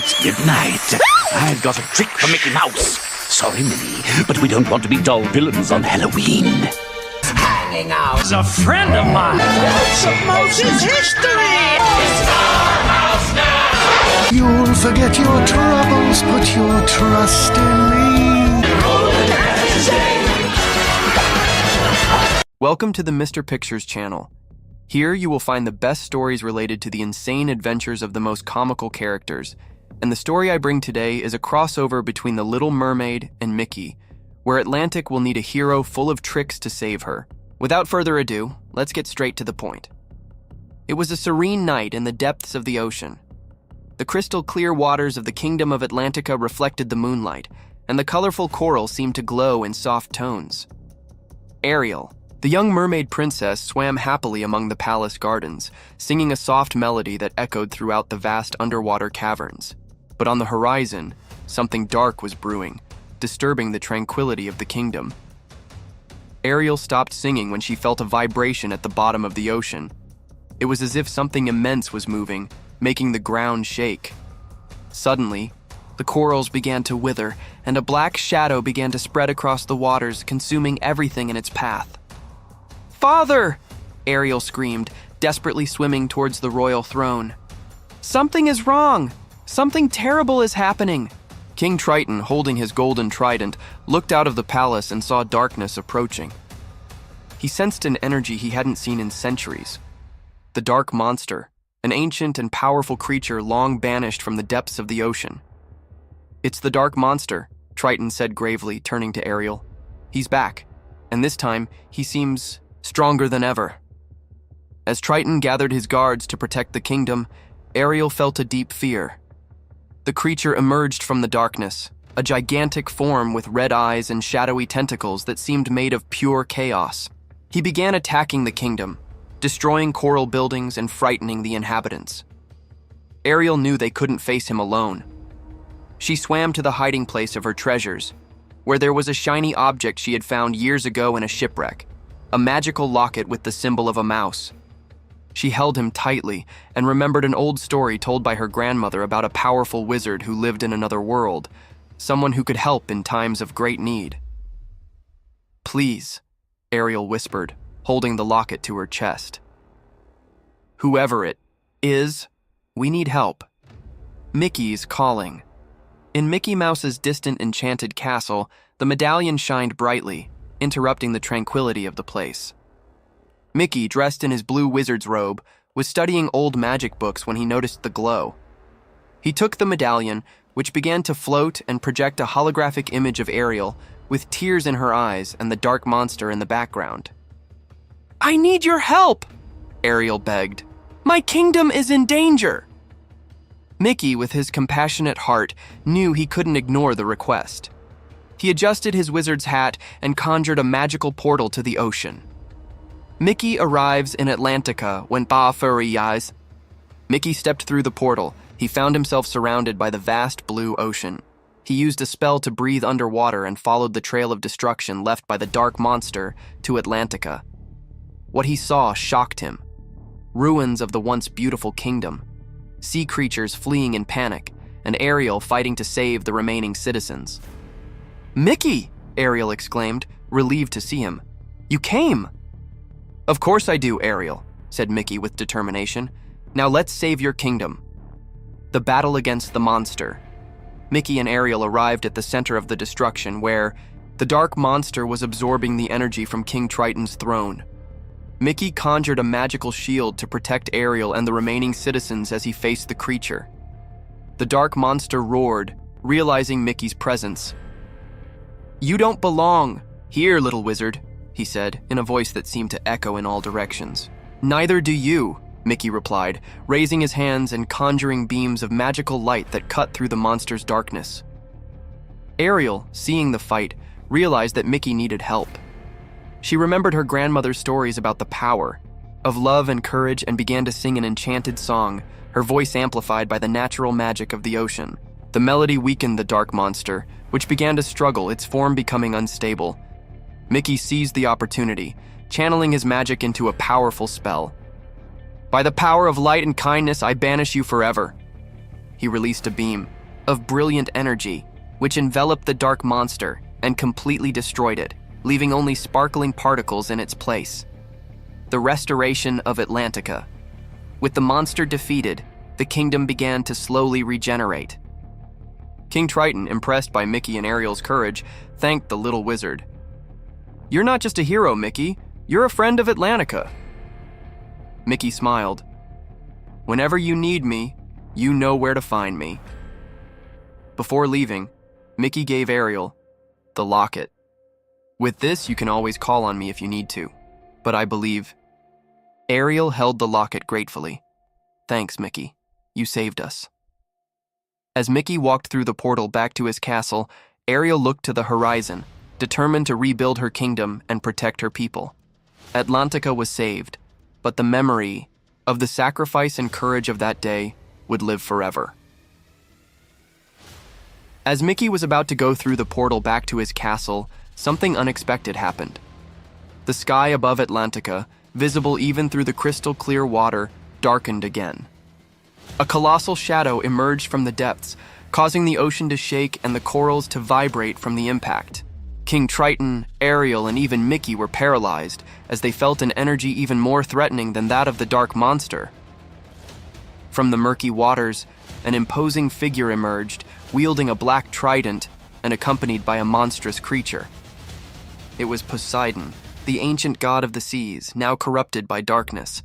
It's midnight. I've got a trick for Mickey Mouse. Sorry, Minnie, but we don't want to be dull villains on Halloween. Hanging out is a friend of mine. Some Moses history. It's our house now. You'll forget your troubles, put your trust in me. Welcome to the Mr. Pictures channel. Here you will find the best stories related to the insane adventures of the most comical characters. And the story I bring today is a crossover between The Little Mermaid and Mickey, where Atlantic will need a hero full of tricks to save her. Without further ado, let's get straight to the point. It was a serene night in the depths of the ocean. The crystal clear waters of the kingdom of Atlantica reflected the moonlight, and the colorful coral seemed to glow in soft tones. Hariel, the young mermaid princess, swam happily among the palace gardens, singing a soft melody that echoed throughout the vast underwater caverns. But on the horizon, something dark was brewing, disturbing the tranquility of the kingdom. Hariel stopped singing when she felt a vibration at the bottom of the ocean. It was as if something immense was moving, making the ground shake. Suddenly, the corals began to wither, and a black shadow began to spread across the waters, consuming everything in its path. "Father!" Hariel screamed, desperately swimming towards the royal throne. "Something is wrong! Something terrible is happening!" King Triton, holding his golden trident, looked out of the palace and saw darkness approaching. He sensed an energy he hadn't seen in centuries. The dark monster, an ancient and powerful creature long banished from the depths of the ocean. "It's the dark monster," Triton said gravely, turning to Hariel. "He's back, and this time he seems stronger than ever." As Triton gathered his guards to protect the kingdom, Hariel felt a deep fear. The creature emerged from the darkness, a gigantic form with red eyes and shadowy tentacles that seemed made of pure chaos. He began attacking the kingdom, destroying coral buildings and frightening the inhabitants. Hariel knew they couldn't face him alone. She swam to the hiding place of her treasures, where there was a shiny object she had found years ago in a shipwreck, a magical locket with the symbol of a mouse. She held him tightly and remembered an old story told by her grandmother about a powerful wizard who lived in another world, someone who could help in times of great need. "Please," Hariel whispered, holding the locket to her chest. "Whoever it is, we need help. Mickey's calling." In Mickey Mouse's distant enchanted castle, the medallion shined brightly, interrupting the tranquility of the place. Mickey, dressed in his blue wizard's robe, was studying old magic books when he noticed the glow. He took the medallion, which began to float and project a holographic image of Hariel, with tears in her eyes and the dark monster in the background. "I need your help!" Hariel begged. "My kingdom is in danger!" Mickey, with his compassionate heart, knew he couldn't ignore the request. He adjusted his wizard's hat and conjured a magical portal to the ocean. Mickey arrives in Atlantica when Ba Furry eyes. Mickey stepped through the portal. He found himself surrounded by the vast blue ocean. He used a spell to breathe underwater and followed the trail of destruction left by the dark monster to Atlantica. What he saw shocked him. Ruins of the once beautiful kingdom, sea creatures fleeing in panic, and Hariel fighting to save the remaining citizens. "Mickey!" Hariel exclaimed, relieved to see him. "You came!" "Of course I do, Hariel," said Mickey with determination. "Now let's save your kingdom." The battle against the monster. Mickey and Hariel arrived at the center of the destruction where the dark monster was absorbing the energy from King Triton's throne. Mickey conjured a magical shield to protect Hariel and the remaining citizens as he faced the creature. The dark monster roared, realizing Mickey's presence. "You don't belong here, little wizard," he said, in a voice that seemed to echo in all directions. "Neither do you," Mickey replied, raising his hands and conjuring beams of magical light that cut through the monster's darkness. Hariel, seeing the fight, realized that Mickey needed help. She remembered her grandmother's stories about the power of love and courage and began to sing an enchanted song, her voice amplified by the natural magic of the ocean. The melody weakened the dark monster, which began to struggle, its form becoming unstable. Mickey seized the opportunity, channeling his magic into a powerful spell. "By the power of light and kindness, I banish you forever." he released a beam of brilliant energy, which enveloped the dark monster and completely destroyed it, leaving only sparkling particles in its place. The restoration of Atlantica. With the monster defeated, the kingdom began to slowly regenerate. King Triton, impressed by Mickey and Ariel's courage, thanked the little wizard. "You're not just a hero, Mickey. You're a friend of Atlantica." Mickey smiled. "Whenever you need me, you know where to find me." Before leaving, Mickey gave Ariel the locket. "With this, you can always call on me if you need to, but I believe..." Ariel held the locket gratefully. "Thanks, Mickey. You saved us." As Mickey walked through the portal back to his castle, Ariel looked to the horizon, determined to rebuild her kingdom and protect her people. Atlantica was saved, but the memory of the sacrifice and courage of that day would live forever. As Mickey was about to go through the portal back to his castle, something unexpected happened. The sky above Atlantica, visible even through the crystal-clear water, darkened again. A colossal shadow emerged from the depths, causing the ocean to shake and the corals to vibrate from the impact. King Triton, Ariel, and even Mickey were paralyzed as they felt an energy even more threatening than that of the dark monster. From the murky waters, an imposing figure emerged, wielding a black trident and accompanied by a monstrous creature. It was Poseidon, the ancient god of the seas, now corrupted by darkness.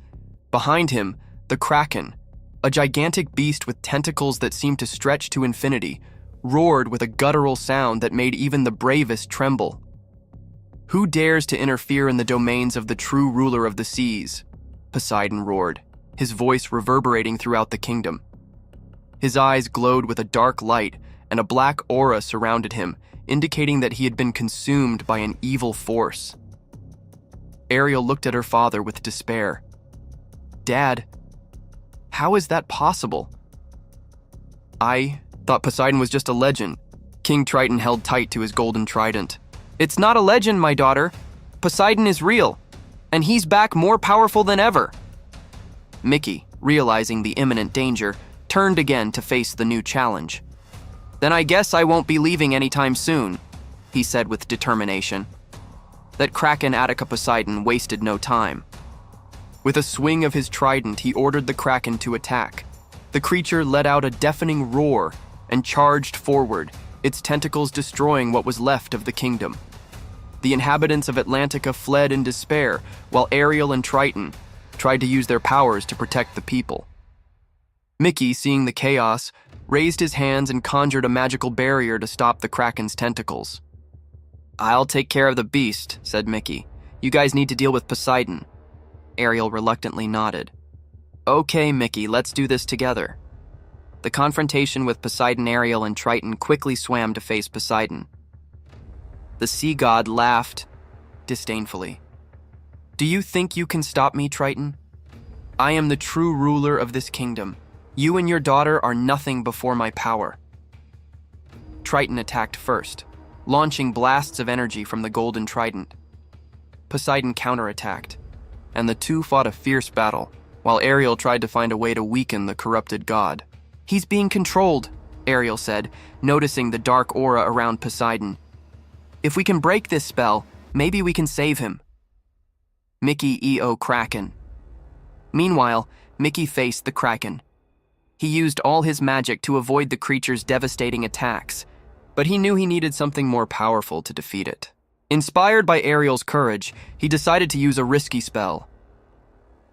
Behind him, the Kraken, a gigantic beast with tentacles that seemed to stretch to infinity, roared with a guttural sound that made even the bravest tremble. "Who dares to interfere in the domains of the true ruler of the seas?" Poseidon roared, his voice reverberating throughout the kingdom. His eyes glowed with a dark light, and a black aura surrounded him, indicating that he had been consumed by an evil force. Ariel looked at her father with despair. "Dad, how is that possible?" "I thought Poseidon was just a legend." King Triton held tight to his golden trident. "It's not a legend, my daughter. Poseidon is real, and he's back more powerful than ever." Mickey, realizing the imminent danger, turned again to face the new challenge. "Then I guess I won't be leaving anytime soon," he said with determination. That Kraken Attica Poseidon wasted no time. With a swing of his trident, he ordered the Kraken to attack. The creature let out a deafening roar and charged forward, its tentacles destroying what was left of the kingdom. The inhabitants of Atlantica fled in despair, while Ariel and Triton tried to use their powers to protect the people. Mickey, seeing the chaos, raised his hands and conjured a magical barrier to stop the Kraken's tentacles. "I'll take care of the beast," said Mickey. "You guys need to deal with Poseidon." Ariel reluctantly nodded. "Okay, Mickey, let's do this together." The confrontation with Poseidon, Ariel, and Triton quickly swam to face Poseidon. The sea god laughed disdainfully. "Do you think you can stop me, Triton? I am the true ruler of this kingdom. You and your daughter are nothing before my power." Triton attacked first, launching blasts of energy from the golden trident. Poseidon counterattacked, and the two fought a fierce battle, while Ariel tried to find a way to weaken the corrupted god. "He's being controlled," Ariel said, noticing the dark aura around Poseidon. "If we can break this spell, maybe we can save him." Mickey E.O. Kraken. Meanwhile, Mickey faced the Kraken. He used all his magic to avoid the creature's devastating attacks, but he knew he needed something more powerful to defeat it. Inspired by Ariel's courage, he decided to use a risky spell.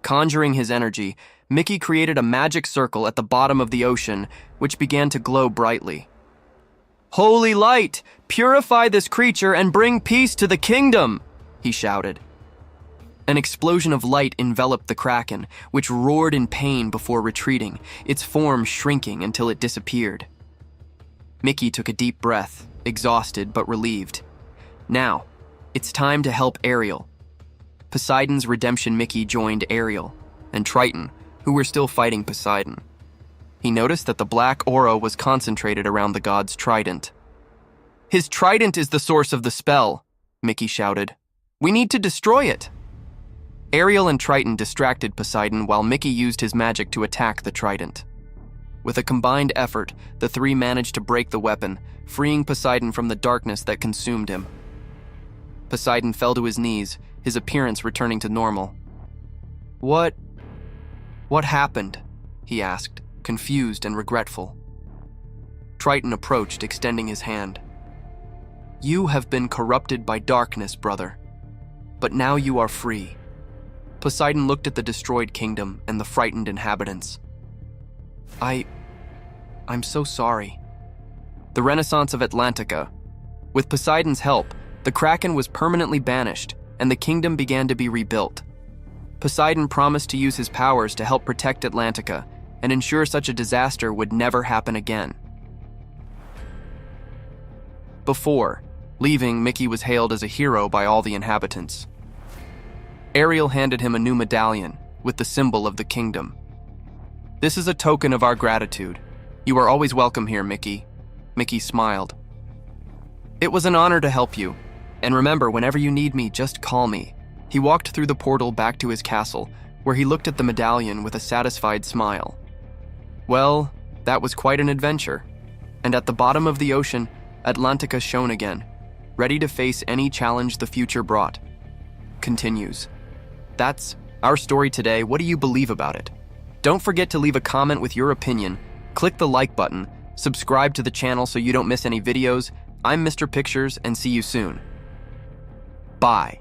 Conjuring his energy, Mickey created a magic circle at the bottom of the ocean, which began to glow brightly. "Holy light, purify this creature and bring peace to the kingdom!" he shouted. An explosion of light enveloped the Kraken, which roared in pain before retreating, its form shrinking until it disappeared. Mickey took a deep breath, exhausted but relieved. Now, it's time to help Ariel. Poseidon's redemption Mickey joined Ariel and Triton, who were still fighting Poseidon. He noticed that the black aura was concentrated around the god's trident. "His trident is the source of the spell," Mickey shouted. "We need to destroy it." Ariel and Triton distracted Poseidon while Mickey used his magic to attack the trident. With a combined effort, the three managed to break the weapon, freeing Poseidon from the darkness that consumed him. Poseidon fell to his knees, his appearance returning to normal. What happened?" he asked, confused and regretful. Triton approached, extending his hand. "You have been corrupted by darkness, brother, but now you are free." Poseidon looked at the destroyed kingdom and the frightened inhabitants. I'm so sorry." The Renaissance of Atlantica. With Poseidon's help, the Kraken was permanently banished, and the kingdom began to be rebuilt. Poseidon promised to use his powers to help protect Atlantica and ensure such a disaster would never happen again. Before leaving, Mickey was hailed as a hero by all the inhabitants. Hariel handed him a new medallion with the symbol of the kingdom. "This is a token of our gratitude. You are always welcome here, Mickey." Mickey smiled. "It was an honor to help you. And remember, whenever you need me, just call me." He walked through the portal back to his castle, where he looked at the medallion with a satisfied smile. Well, that was quite an adventure. And at the bottom of the ocean, Atlantica shone again, ready to face any challenge the future brought. Continues. That's our story today. What do you believe about it? Don't forget to leave a comment with your opinion, click the like button, subscribe to the channel so you don't miss any videos. I'm Mr. Pictures, and see you soon. Bye.